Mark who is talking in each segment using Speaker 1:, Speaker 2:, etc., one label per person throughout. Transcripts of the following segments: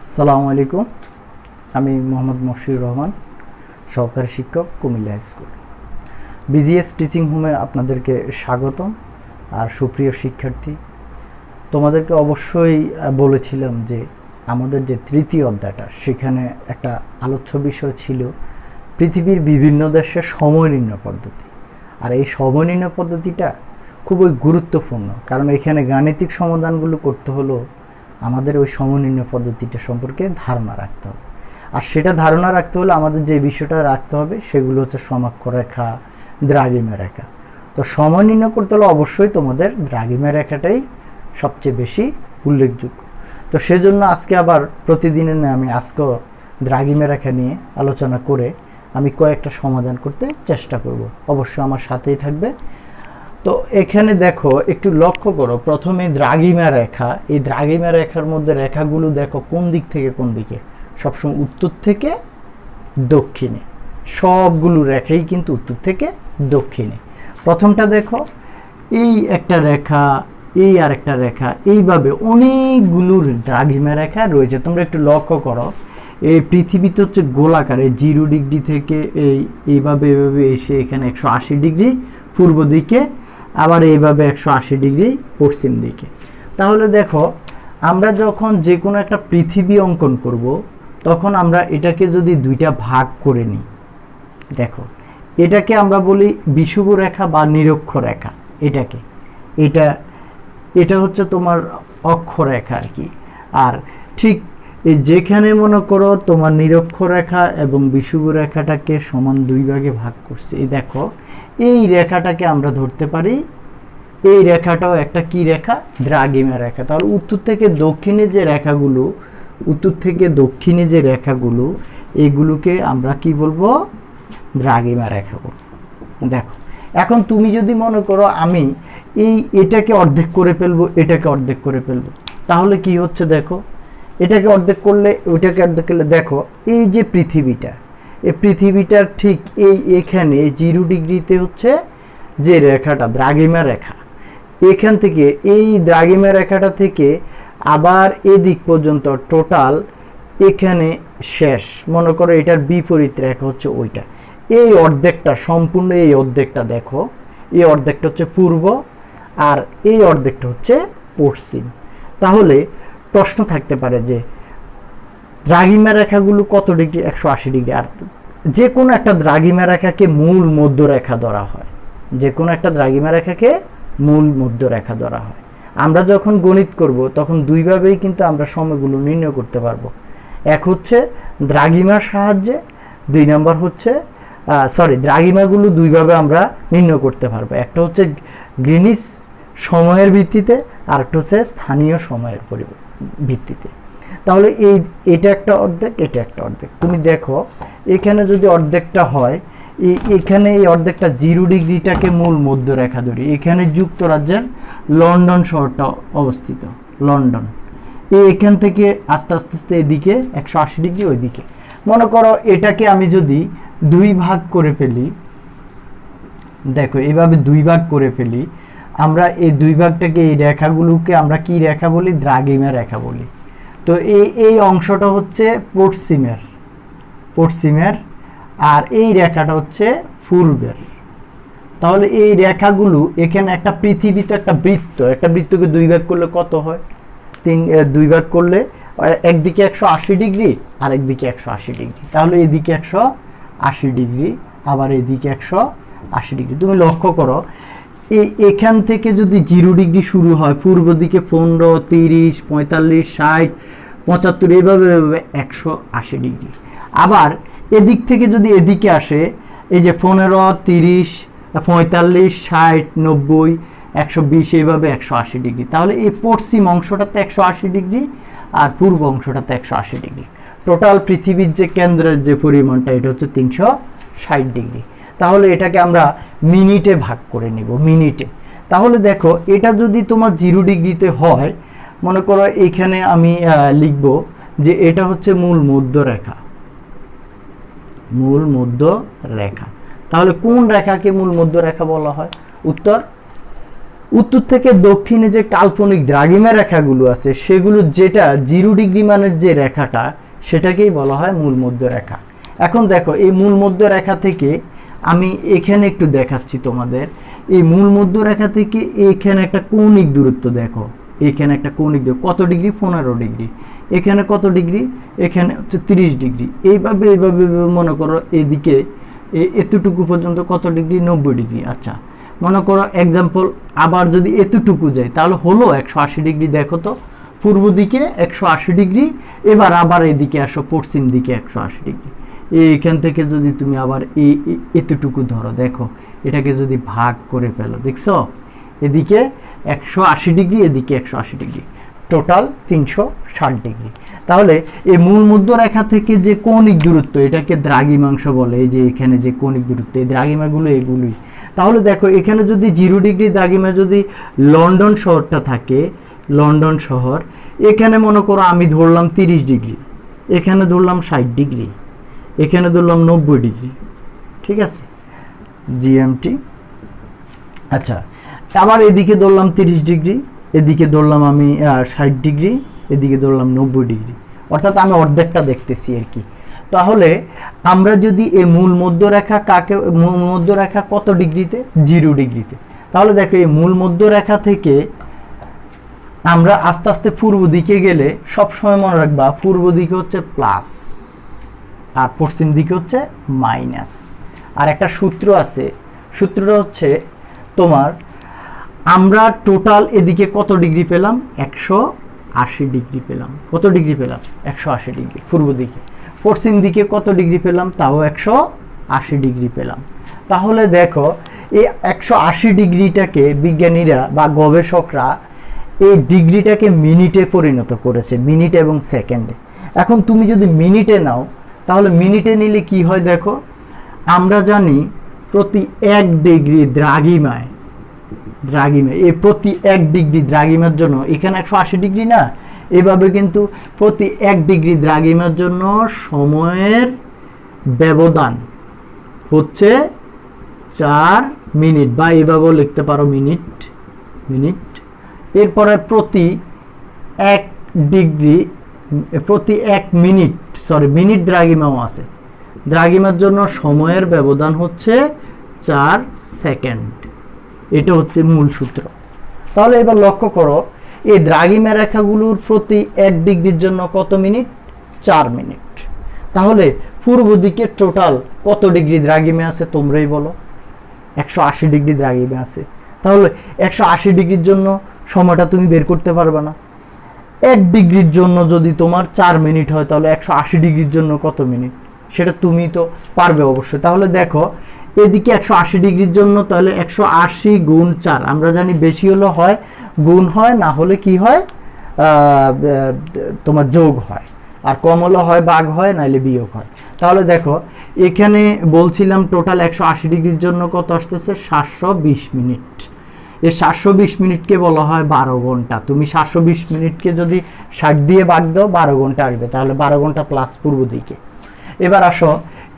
Speaker 1: আসসালামু আলাইকুম। আমি মোহাম্মদ মশিউর রহমান, সহকারী শিক্ষক, Comilla High School. BGS teaching হোমে আপনাদেরকে স্বাগতম। আর সুপ্রিয় শিক্ষার্থী, তোমাদেরকে অবশ্যই বলেছিলাম যে আমাদের যে তৃতীয় অধ্যায়টা, সেখানে একটা আলোচ্য বিষয় ছিল পৃথিবীর বিভিন্ন দেশের সময় নির্ণয় পদ্ধতি। আর এই সময় নির্ণয় পদ্ধতিটা খুবই গুরুত্বপূর্ণ, কারণ এখানে গাণিতিক সমাধানগুলো করতে হলো আমাদের ওই সময় নির্ণয় পদ্ধতিটা সম্পর্কে ধারণা রাখতে হবে। আর সেটা ধারণা রাখতে হলে আমাদের যে বিষয়টা রাখতে হবে সেগুলো হচ্ছে সমাক্ষরেখা, দ্রাঘিমা রেখা। তো সময় নির্ণয় করতে হলে অবশ্যই তোমাদের দ্রাঘিমা রেখাটাই সবচেয়ে বেশি উল্লেখযোগ্য। তো সেজন্য আজকে আবার প্রতিদিনের ন্যায় আমি আজকেও দ্রাঘিমা রেখা নিয়ে আলোচনা করে আমি কয়েকটা সমাধান করতে চেষ্টা করব। অবশ্যই আমার সাথেই থাকবে। তো এখানে দেখো, একটু লক্ষ্য করো, প্রথমে দ্রাঘিমা রেখা। এই দ্রাঘিমা রেখার মধ্যে রেখাগুলো দেখো কোন দিক থেকে কোন দিকে, সবসময় উত্তর থেকে দক্ষিণে। সবগুলো রেখাই কিন্তু উত্তর থেকে দক্ষিণে। প্রথমটা দেখো, এই একটা রেখা, এই আর একটা রেখা, এইভাবে অনেকগুলো দ্রাঘিমা রেখা রয়েছে। তোমরা একটু লক্ষ্য করো, এই পৃথিবীতে হচ্ছে গোলাকারে 0 ডিগ্রি থেকে এইভাবে এসে এখানে 180 ডিগ্রি পূর্ব দিকে, আবার এইভাবে 180 ডিগ্রি পশ্চিম দিকে। তাহলে দেখো, আমরা যখন যে কোনো একটা পৃথিবী অঙ্কন করব, তখন আমরা এটাকে যদি দুইটা ভাগ করে নিই, দেখো এটাকে আমরা বলি বিষুব রেখা বা নিরক্ষরেখা। এটা হচ্ছে তোমার অক্ষরেখা আর কি। আর ঠিক যেখানে মনে করো তোমার নিরক্ষরেখা এবং বিষুব রেখাটাকে সমান 2 ভাগে ভাগ করছে, এই দেখো এই রেখাটাকে আমরা ধরতে পারি, এই রেখাটাও একটা কি রেখা? দ্রাঘিমা রেখা। তাহলে উত্তর থেকে দক্ষিণে যে রেখাগুলো এগুলোকে আমরা কি বলবো? দ্রাঘিমা রেখা বলবো। দেখো, এখন তুমি যদি মনে করো আমি এটাকে অর্ধেক করে ফেলবো, এটাকে অর্ধেক করে ফেলবো, তাহলে কি হচ্ছে দেখো, এটাকে অর্ধেক করলে ওইটাকে অর্ধেক করলে দেখো এই যে পৃথিবীটার ঠিক এখানে 0 ডিগ্রিতে হচ্ছে যে রেখাটা দ্রাঘিমা রেখা, এখান থেকে এই দ্রাঘিমা রেখাটা থেকে আবার এদিক পর্যন্ত টোটাল এখানে শেষ। মনে করো এটার বিপরীত রেখা হচ্ছে ওইটা। এই অর্ধেকটা, সম্পূর্ণ এই অর্ধেকটা দেখো, এই অর্ধেকটা হচ্ছে পূর্ব আর এই অর্ধেকটা হচ্ছে পশ্চিম। তাহলে প্রশ্ন থাকতে পারে যে দ্রাঘিমা রেখাগুলো কত ডিগ্রি? 180 ডিগ্রি। আর যে কোনো একটা দ্রাঘিমা রেখাকে মূল মধ্যরেখা ধরা হয়, যে কোনো একটা দ্রাঘিমা রেখাকে মূল মধ্যরেখা ধরা হয়। আমরা যখন গণিত করব তখন দুইভাবেই কিন্তু আমরা সময়গুলো নির্ণয় করতে পারবো। এক হচ্ছে দ্রাঘিমার সাহায্যে, 2 নম্বর হচ্ছে দ্রাঘিমাগুলো দুইভাবে আমরা নির্ণয় করতে পারবো। একটা হচ্ছে গ্রিনিচ সময়ের ভিত্তিতে, আর একটা হচ্ছে স্থানীয় সময়ের ভিত্তিতে। তাহলে এটা একটা অর্ধেক, এটা একটা অর্ধেক। তুমি দেখো এখানে যদি অর্ধেকটা হয়, এখানে এই অর্ধেকটা 0 ডিগ্রিটাকে মূল মধ্যরেখা ধরি। এখানে যুক্তরাজ্যের লন্ডন শহরটা অবস্থিত, লন্ডন। এখান থেকে আস্তে আস্তে এদিকে 180 ডিগ্রি ওইদিকে। মনে করো এটাকে আমি যদি 2 ভাগ করে ফেলি, দেখো এইভাবে 2 ভাগ করে ফেলি, আমরা এই 2 ভাগটাকে, এই রেখাগুলোকে আমরা কি রেখা বলি? দ্রাঘিমা রেখা বলি। তো এই অংশটা হচ্ছে পশ্চিমের আর এই রেখাটা হচ্ছে পূর্বের। তাহলে এই রেখাগুলো এখানে একটা পৃথিবী তো একটা বৃত্তকে 2 ভাগ করলে কত হয়? 2 ভাগ করলে একদিকে 180 ডিগ্রি আর একদিকে 180 ডিগ্রি। তাহলে এদিকে 180 ডিগ্রি, আবার এদিকে 180 ডিগ্রি। তুমি লক্ষ্য করো, এখান থেকে যদি 0 ডিগ্রি শুরু হয়, পূর্ব দিকে 15, 30, 45, 60, 75, এইভাবে 180 ডিগ্রি। আবার এদিক থেকে যদি এদিকে আসে, এই যে 15, 30, 45, 60, 90, 120, এইভাবে 180 ডিগ্রি। তাহলে এই পশ্চিম অংশটাতে 180 ডিগ্রি আর পূর্ব অংশটাতে 180 ডিগ্রি। টোটাল পৃথিবীর যে কেন্দ্রের যে পরিমাণটা, এটা হচ্ছে 360 ডিগ্রি। তাহলে এটাকে আমরা মিনিটে ভাগ করে নিব, মিনিটে। তাহলে দেখো, এটা যদি তোমার 0 ডিগ্রিতে হয়, মনে করো এখানে আমি লিখব যে এটা হচ্ছে মূল মধ্যরেখা। তাহলে কোন রেখাকে মূল মধ্যরেখা বলা হয়? উত্তর উত্তর থেকে দক্ষিণে যে কাল্পনিক দ্রাঘিমা রেখাগুলো আছে সেগুলো যেটা 0 ডিগ্রি মানের যে রেখাটা সেটাকেই বলা হয় মূল মধ্য রেখা। এখন দেখো এই মূল মধ্য রেখা থেকে আমি এখানে একটু দেখাচ্ছি তোমাদের, এই মূল মধ্য রেখা থেকে এখানে একটা কৌণিক দূরত্ব দেখো, এখানে একটা কৌণিক দূরত্ব কত ডিগ্রি, 15 ডিগ্রি, এখানে কত ডিগ্রি, এখানে হচ্ছে 30 ডিগ্রি, এইভাবে এইভাবে মনে করো এদিকে এতটুকু পর্যন্ত কত ডিগ্রি, 90 ডিগ্রি। আচ্ছা মনে করো এক্সাম্পল আবার যদি এতটুকু যায় তাহলে হলো 180 ডিগ্রি। দেখো তো পূর্ব দিকে 180 ডিগ্রি, এবার আবার এদিকে আসো পশ্চিম দিকে 180 ডিগ্রি। এইখান থেকে যদি তুমি আবার এতটুকু ধরো, দেখো এটাকে যদি ভাগ করে ফেলো, দেখছো এদিকে 180 ডিগ্রি, এদিকে 180 ডিগ্রি, টোটাল 360 ডিগ্রি। তাহলে এই মূল মধ্য রেখা থেকে যে কৌণিক দূরত্ব এটাকে দ্রাঘিমাংশ বলে। এই যে এখানে যে কৌণিক দূরত্ব, এই দ্রাঘিমাগুলো এগুলোই। তাহলে দেখো এখানে যদি 0 ডিগ্রি দ্রাঘিমা যদি লন্ডন শহরটা থাকে, লন্ডন শহর, এখানে মনে করো আমি ধরলাম 30 ডিগ্রি, এখানে ধরলাম 60 ডিগ্রি, এখানে ধরলাম 90 ডিগ্রি, ঠিক আছে জিএমটি। আচ্ছা আবার এদিকে ধরলাম 30 ডিগ্রি, এদিকে ধরলাম আমি 60 ডিগ্রি, এদিকে ধরলাম 90 ডিগ্রি, অর্থাৎ আমি অর্ধেকটা দেখতেছি আর কি। তাহলে আমরা যদি এই মূল মধ্যরেখা কাকে, মূল মধ্যরেখা কত ডিগ্রিতে, 0 ডিগ্রিতে। তাহলে দেখো এই মূল মধ্যরেখা থেকে আমরা আস্তে আস্তে পূর্ব দিকে গেলে সবসময় মনে রাখবা পূর্ব দিকে হচ্ছে প্লাস আর পশ্চিম দিকে হচ্ছে মাইনাস। আর একটা সূত্র আছে, সূত্রটা হচ্ছে তোমার আমরা টোটাল এদিকে কত ডিগ্রি পেলাম, 180 ডিগ্রি পেলাম। কত ডিগ্রি পেলাম, 180 ডিগ্রি পূর্ব দিকে। পশ্চিম দিকে কত ডিগ্রি পেলাম, তাও 180 ডিগ্রি পেলাম। তাহলে দেখো এই 180 ডিগ্রিটাকে বিজ্ঞানীরা বা গবেষকরা এই ডিগ্রিটাকে মিনিটে পরিণত করেছে, মিনিট এবং সেকেন্ডে। এখন তুমি যদি মিনিটে নাও তাহলে মিনিটে নিলে কি হয় দেখো, আমরা জানি প্রতি 1 ডিগ্রি দ্রাঘিমায়, এই প্রতি 1 ডিগ্রি দ্রাঘিমার জন্য এখানে 180 ডিগ্রি না, এভাবে কিন্তু প্রতি 1 ডিগ্রি দ্রাঘিমার জন্য সময়ের ব্যবধান হচ্ছে 4 মিনিট, বা এভাবেও লিখতে পারো মিনিট। এরপরে প্রতি 1 ডিগ্রি, প্রতি 1 মিনিট, মিনিট দ্রাঘিমাও আছে, দ্রাঘিমার জন্য সময়ের ব্যবধান হচ্ছে 4 সেকেন্ড। এটা হচ্ছে মূল সূত্র। তাহলে এবার লক্ষ্য করো এই দ্রাঘিমা রেখাগুলোর প্রতি 1 ডিগ্রির জন্য কত মিনিট, 4 মিনিট। তাহলে পূর্ব দিকে টোটাল কত ডিগ্রি দ্রাঘিমা আছে তোমরাই বলো, 180 ডিগ্রি দ্রাঘিমা আছে। তাহলে 180 ডিগ্রির জন্য সময়টা তুমি বের করতে পারবে না। 1 ডিগ্রির জন্য যদি তোমার 4 মিনিট হয় তাহলে 180 ডিগ্রির জন্য কত মিনিট, সেটা তুমি তো পারবে অবশ্যই। তাহলে দেখো এদিকে 180 ডিগ্রির জন্য তাহলে 180 গুণ 4, আমরা জানি বেশি হলে হয় গুণ হয়, না হলে কি হয় তোমার যোগ হয়, আর কম হলে হয় ভাগ হয়, নাইলে বিয়োগ হয়। তাহলে দেখো এখানে বলছিলাম টোটাল 180 ডিগ্রির জন্য কত আসতেছে, 720 মিনিট। এই 720 মিনিটকে বলা হয় 12 ঘন্টা। তুমি 720 মিনিটকে যদি 60 দিয়ে ভাগ দাও 12 ঘন্টা আসবে, তাহলে 12 ঘন্টা প্লাস পূর্ব দিকে। এবার আসো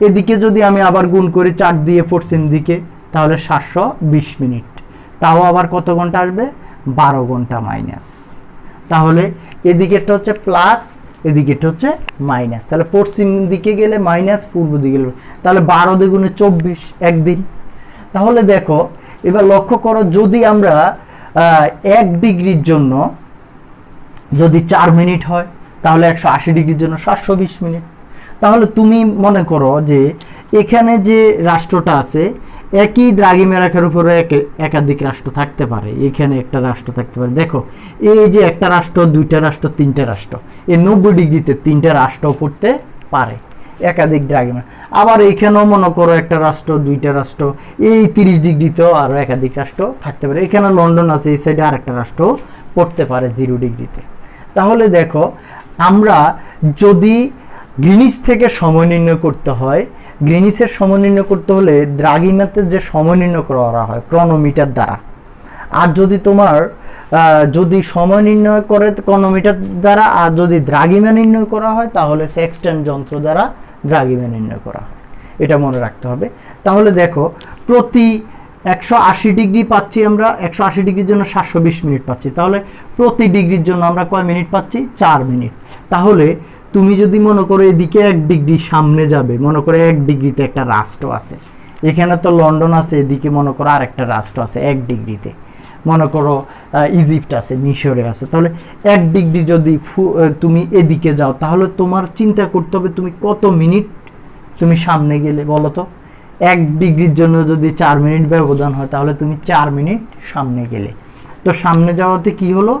Speaker 1: এদিকে যদি আমি আবার গুণ করি 4 দিয়ে পশ্চিম দিকে, তাহলে 720 মিনিট, তাও আবার কত ঘন্টা আসবে, 12 ঘন্টা মাইনাস। তাহলে এদিকেরটা হচ্ছে প্লাস, এদিকেরটা হচ্ছে মাইনাস। তাহলে পশ্চিম দিকে গেলে মাইনাস, পূর্ব দিকে গেলে, তাহলে 12 দ্বিগুণে 24 একদিন। তাহলে দেখো এবার লক্ষ্য করো যদি আমরা 1 ডিগ্রির জন্য যদি 4 মিনিট হয় তাহলে 180 ডিগ্রির জন্য 720 মিনিট। তাহলে তুমি মনে করো যে এখানে যে রাষ্ট্রটা আছে একই দ্রাঘিমা রেখার উপরে একাধিক রাষ্ট্র থাকতে পারে, এখানে একটা রাষ্ট্র থাকতে পারে। দেখো এই যে একটা রাষ্ট্র, 2টা রাষ্ট্র, 3টে রাষ্ট্র, এই 90 ডিগ্রিতে 3টে রাষ্ট্র পড়তে পারে একাধিক দ্রাঘিমা। আবার এখানেও মনে করো একটা রাষ্ট্র, 2টা রাষ্ট্র, এই 30 ডিগ্রিতেও আরও একাধিক রাষ্ট্র থাকতে পারে। এখানে লন্ডন আছে, এই সাইডে আরেকটা রাষ্ট্র পড়তে পারে 0 ডিগ্রিতে। তাহলে দেখো আমরা যদি গ্রিনিচ থেকে সময় নির্ণয় করতে হয়, গ্রিনিচের সময় নির্ণয় করতে হলে দ্রাঘিমাতে যে সময় নির্ণয় করা হয় ক্রনোমিটার দ্বারা, আর যদি তোমার যদি সময় নির্ণয় করে ক্রনোমিটার দ্বারা, আর যদি দ্রাঘিমা নির্ণয় করা হয় তাহলে সেক্সট্যান্ট যন্ত্র দ্বারা দ্রাঘিমা নির্ণয় করা হয়, এটা মনে রাখতে হবে। তাহলে দেখো প্রতি 180 ডিগ্রি পাচ্ছি আমরা, 180 ডিগ্রির জন্য 720 মিনিট পাচ্ছি, তাহলে প্রতি ডিগ্রির জন্য আমরা কয় মিনিট পাচ্ছি? 4 মিনিট। তাহলে তুমি যদি মনে করো এদিকে 1 ডিগ্রি সামনে যাবে, মনে করো 1 ডিগ্রিতে একটা রাষ্ট্র আছে, এখানে তো লন্ডন আছে, এদিকে মনে করো আর একটা রাষ্ট্র আছে 1 ডিগ্রিতে, মনে করো ইজিপ্ট আছে, মিশরে আছে, তাহলে 1 ডিগ্রি যদি তুমি এদিকে যাও, তাহলে তোমার চিন্তা করতে হবে তুমি কত মিনিট তুমি সামনে গেলে বলো তো। 1 ডিগ্রির জন্য যদি 4 মিনিট ব্যবধান হয়, তাহলে তুমি 4 মিনিট সামনে গেলে। তো সামনে যাওয়াতে কি হলো?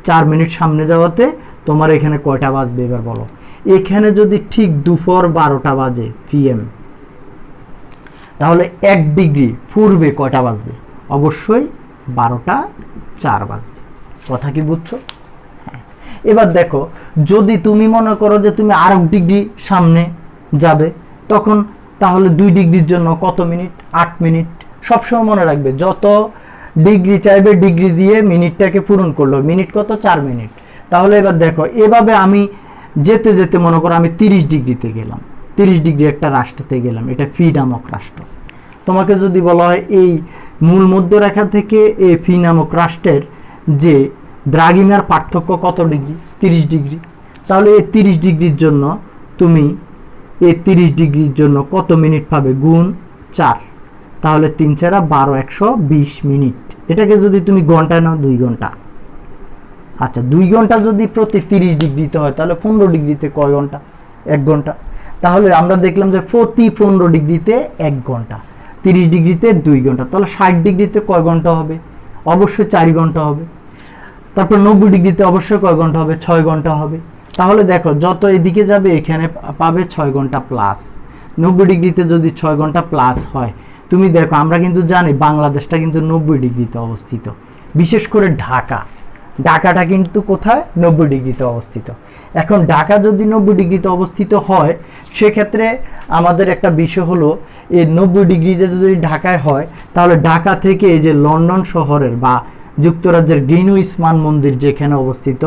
Speaker 1: 4 মিনিট সামনে যাওয়াতে তোমার এখানে কয়টা বাজবে এবার বলো। এখানে যদি ঠিক দুপুর 12টা বাজে PM, তাহলে 1 ডিগ্রি পূর্বে কয়টা বাজবে? অবশ্যই 12টা 4 বাজবে। কথা কি বুঝছো? হ্যাঁ। এবার দেখো, যদি তুমি মনে করো যে তুমি আরো ডিগ্রি সামনে যাবে, তখন তাহলে 2 ডিগ্রির জন্য কত মিনিট? 8 মিনিট। সবসময় মনে রাখবে, যত ডিগ্রি চাইবে ডিগ্রি দিয়ে মিনিটটাকে পূরণ করলো। মিনিট কত? 4 মিনিট। তাহলে এবার দেখো, এভাবে আমি যেতে যেতে মনে করো আমি 30 ডিগ্রিতে গেলাম, 30 ডিগ্রি একটা রাষ্ট্রতে গেলাম, এটা ফি নামক রাষ্ট্র। তোমাকে যদি বলা হয় এই মূল মধ্যরেখা থেকে এই ফি নামক রাষ্ট্রের যে দ্রাঘিমার পার্থক্য কত ডিগ্রি? 30 ডিগ্রি। তাহলে এই 30 ডিগ্রির জন্য তুমি এই 30 ডিগ্রির জন্য কত মিনিট পাবে? গুণ 4, তাহলে 3 4 12, 120 মিনিট। এটাকে যদি তুমি ঘন্টায় নাও, 2 ঘন্টা। আচ্ছা, 2 ঘন্টা যদি প্রতি 30 ডিগ্রিতে হয়, তাহলে 15 ডিগ্রিতে কয় ঘন্টা? 1 ঘন্টা। তাহলে আমরা দেখলাম যে প্রতি 15 ডিগ্রিতে 1 ঘন্টা, 30 ডিগ্রিতে 2 ঘন্টা, তাহলে 60 ডিগ্রিতে কয় ঘন্টা হবে? অবশ্যই 4 ঘন্টা হবে। তারপর 90 ডিগ্রিতে অবশ্যই কয় ঘন্টা হবে? 6 ঘন্টা হবে। তাহলে দেখো, যত এদিকে যাবে এখানে পাবে 6 ঘন্টা প্লাস। 90 ডিগ্রিতে যদি 6 ঘন্টা প্লাস হয়, তুমি দেখো আমরা কিন্তু জানি বাংলাদেশটা কিন্তু 90 ডিগ্রিতে অবস্থিত, বিশেষ করে ঢাকাটা কিন্তু কোথায়? 90 ডিগ্রিতে অবস্থিত। এখন ঢাকা যদি 90 ডিগ্রিতে অবস্থিত হয়, সেক্ষেত্রে আমাদের একটা বিষয় হলো, এই 90 ডিগ্রিতে যদি ঢাকায় হয়, তাহলে ঢাকা থেকে এই যে লন্ডন শহরের বা যুক্তরাজ্যের গ্রিনউইচ মান মন্দির যেখানে অবস্থিত,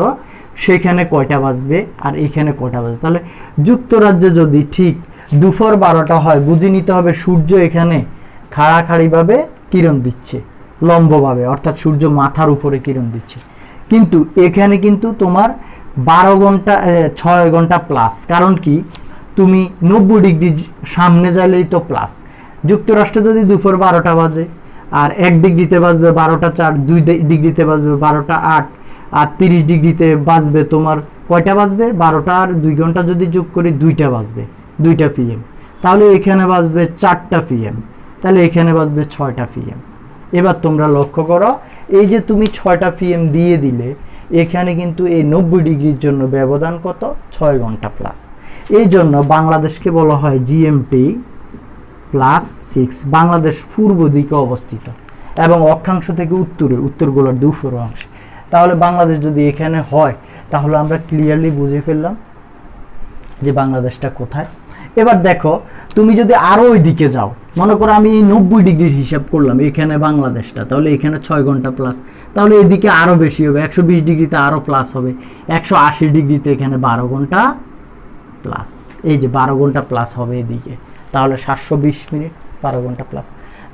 Speaker 1: সেখানে কয়টা বাজবে আর এখানে কয়টা বাজবে। তাহলে যুক্তরাজ্যে যদি ঠিক দুপুর 12টা হয়, বুঝে নিতে হবে সূর্য এখানে খাড়াখাড়িভাবে কিরণ দিচ্ছে, লম্বভাবে, অর্থাৎ সূর্য মাথার উপরে কিরণ দিচ্ছে। কিন্তু এখানে কিন্তু তোমার 12 ঘন্টা 6 ঘন্টা প্লাস। কারণ কি? তুমি 90 ডিগ্রি সামনে যাইলেই তো প্লাস। যুক্তরাষ্ট্রে যদি দুপুর 12টা বাজে, আর 1 ডিগ্রিতে বাজবে 12টা 4, 2 ডিগ্রিতে বাজবে 12টা 8, আর 30 ডিগ্রিতে বাজবে তোমার কয়টা বাজবে? 12টা আর 2 ঘন্টা যদি যোগ করি 2টা বাজবে, 2টা PM। তাহলে এখানে বাজবে 4টা PM, তাহলে এখানে বাজবে 6টা PM। এবার তোমরা লক্ষ্য করো, এই যে তুমি 6টা PM দিয়ে দিলে, এখানে কিন্তু এই 90 ডিগ্রির জন্য ব্যবধান কত? 6 ঘন্টা প্লাস। এই জন্য বাংলাদেশকে বলা হয় GMT +6। বাংলাদেশ পূর্ব দিকে অবস্থিত এবং অক্ষাংশ থেকে উত্তর গোলার দুপুর অংশে। তাহলে বাংলাদেশ যদি এখানে হয়, তাহলে আমরা ক্লিয়ারলি বুঝে ফেললাম যে বাংলাদেশটা কোথায়। এবার দেখো, তুমি যদি আরো ওই দিকে যাও, মনে করো আমি 90 ডিগ্রির হিসাব করলাম এখানে বাংলাদেশটা, তাহলে এখানে 6 ঘন্টা প্লাস, তাহলে এদিকে আরো বেশি হবে, 120 ডিগ্রিতে আরো প্লাস হবে, 180 ডিগ্রিতে এখানে 12 ঘন্টা প্লাস। এই যে 12 ঘন্টা প্লাস হবে এদিকে, তাহলে 720 মিনিট, 12 ঘন্টা প্লাস।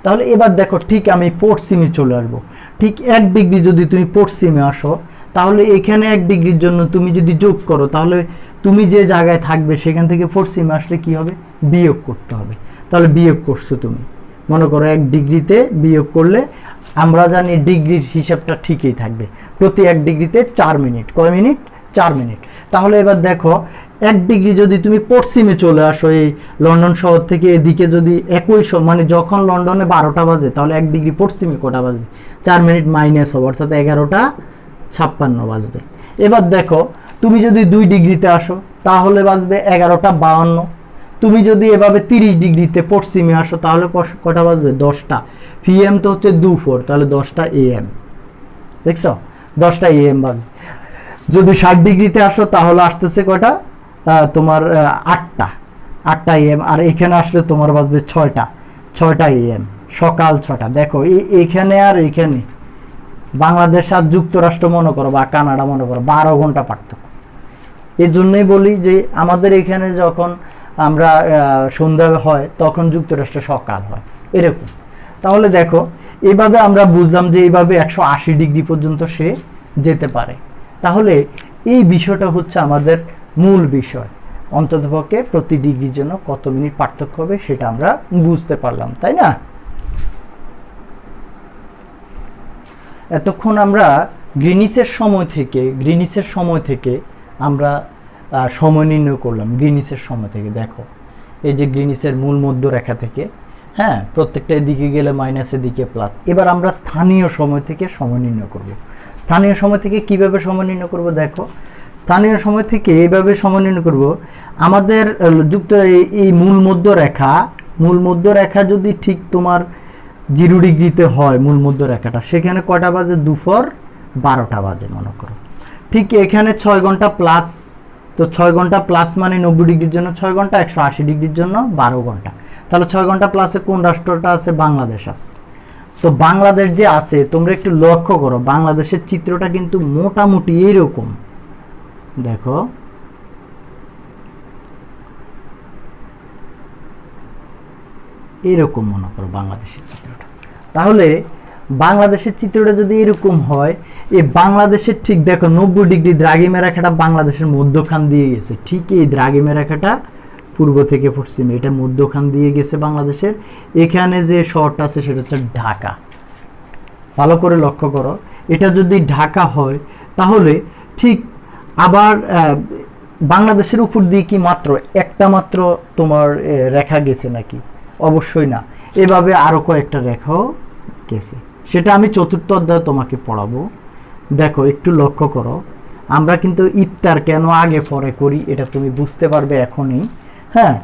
Speaker 1: তাহলে এবার দেখো, ঠিক আমি পশ্চিমে চলে আসবো। ঠিক 1 ডিগ্রি যদি তুমি পশ্চিমে আসো, তাহলে এখানে 1 ডিগ্রির জন্য তুমি যদি যোগ করো, তাহলে তুমি যে জায়গায় থাকবে সেখান থেকে পশ্চিমে আসলে কি হবে? বিয়োগ করতে হবে। তাহলে বিয়োগ করছো তুমি, মনে করো 1 ডিগ্রিতে বিয়োগ করলে আমরা জানি ডিগ্রির হিসাবটা ঠিকই থাকবে, প্রতি 1 ডিগ্রিতে 4 মিনিট। কয় মিনিট? 4 মিনিট। তাহলে এবার দেখো, 1 ডিগ্রি যদি তুমি পশ্চিমে চলে আসো, এই লন্ডন শহর থেকে এদিকে যদি একই মানে যখন লন্ডনে 12টা বাজে, তাহলে 1 ডিগ্রি পশ্চিমে কটা বাজবে? 4 মিনিট মাইনাস হবে, অর্থাৎ 11টা 56 বাজবে। এবার দেখো, তুমি যদি 2 ডিগ্রিতে আসো, তাহলে বাজবে 11টা 52। তুমি যদি এভাবে 30 ডিগ্রিতে পশ্চিমে আসো, তাহলে কটা বাজবে? 10টা। PM তো হচ্ছে দুপুর, তাহলে 10টা AM। দেখছো, 10টা AM বাজবে। যদি 60 ডিগ্রিতে আসো, তাহলে আসতেছে কয়টা? তোমার 8টা AM। আর এখানে আসলে তোমার বাজবে 6টা AM, সকাল 6টা। দেখো, এখানে আর এখানে বাংলাদেশ আর যুক্তরাষ্ট্র মনে করো বা কানাডা মনে করো, 12 ঘন্টা পার্থক্য। এই জন্যই বলি যে আমাদের এখানে যখন আমরা সন্ধ্যা হয়, তখন যুক্তরাষ্ট্রে সকাল হয়, এরকম। তাহলে দেখো, এইভাবে আমরা বুঝলাম যে এইভাবে 180 ডিগ্রি পর্যন্ত সে যেতে পারে। তাহলে এই বিষয়টা হচ্ছে আমাদের মূল বিষয়, অন্ততপক্ষে প্রতি ডিগ্রির জন্য কত মিনিট পার্থক্য হবে সেটা আমরা বুঝতে পারলাম, তাই না? এতক্ষণ আমরা গ্রিনিচের সময় থেকে আমরা সময় নির্ণয় করলাম। গ্রিনিচের সময় থেকে দেখো, এই যে গ্রিনিচের মূল মধ্যরেখা থেকে, হ্যাঁ, প্রত্যেকটা এদিকে গেলে মাইনাসের দিকে প্লাস। এবার আমরা স্থানীয় সময় থেকে সময় নির্ণয় করব। স্থানীয় সময় থেকে কিভাবে সময় নির্ণয় করব? দেখো, স্থানীয় সময় থেকে এইভাবে সময় নির্ণয় করব। আমাদের যুক্ত এই মূল মধ্যরেখা যদি ঠিক তোমার 0 ডিগ্রিতে হয়, মূল মধ্যরেখাটা, সেখানে কয়টা বাজে? দুপুর 12টা বাজে মনে করো। ঠিক এখানে 6 ঘন্টা প্লাস, তো 6 ঘন্টা প্লাস মানে 90 ডিগ্রির জন্য 6 ঘন্টা, 180 ডিগ্রির জন্য 12 ঘন্টা। তাহলে 6 ঘন্টা প্লাসে কোন রাষ্ট্রটা আছে? বাংলাদেশ আছে। তো বাংলাদেশ যে আছে, তোমরা একটু লক্ষ্য করো, বাংলাদেশের চিত্রটা কিন্তু মোটামুটি এইরকম। দেখো, এরকম মনে করো বাংলাদেশের চিত্রটা। তাহলে বাংলাদেশের চিত্রটা যদি এরকম হয়, এই বাংলাদেশের ঠিক দেখো 90 ডিগ্রি দ্রাঘিমা রেখাটা বাংলাদেশের মধ্যখান দিয়ে গেছে। ঠিক এই দ্রাঘিমা রেখাটা পূর্ব থেকে পশ্চিমে, এটা মধ্যখান দিয়ে গেছে বাংলাদেশের। এখানে যে শহরটা আছে সেটা হচ্ছে ঢাকা। ভালো করে লক্ষ্য করো, এটা যদি ঢাকা হয় তাহলে ঠিক আবার বাংলাদেশের উপর দিয়ে কি মাত্র একটা মাত্র তোমার রেখা গেছে নাকি? অবশ্যই না, এভাবে আরও কয়েকটা রেখাও গেছে। সেটা আমি চতুর্থ অধ্যায়ে তোমাকে পড়াবো। দেখো, একটু লক্ষ্য করো, আমরা কিন্তু ইফতার কেন আগে পরে করি এটা তুমি বুঝতে পারবে এখনই। হ্যাঁ,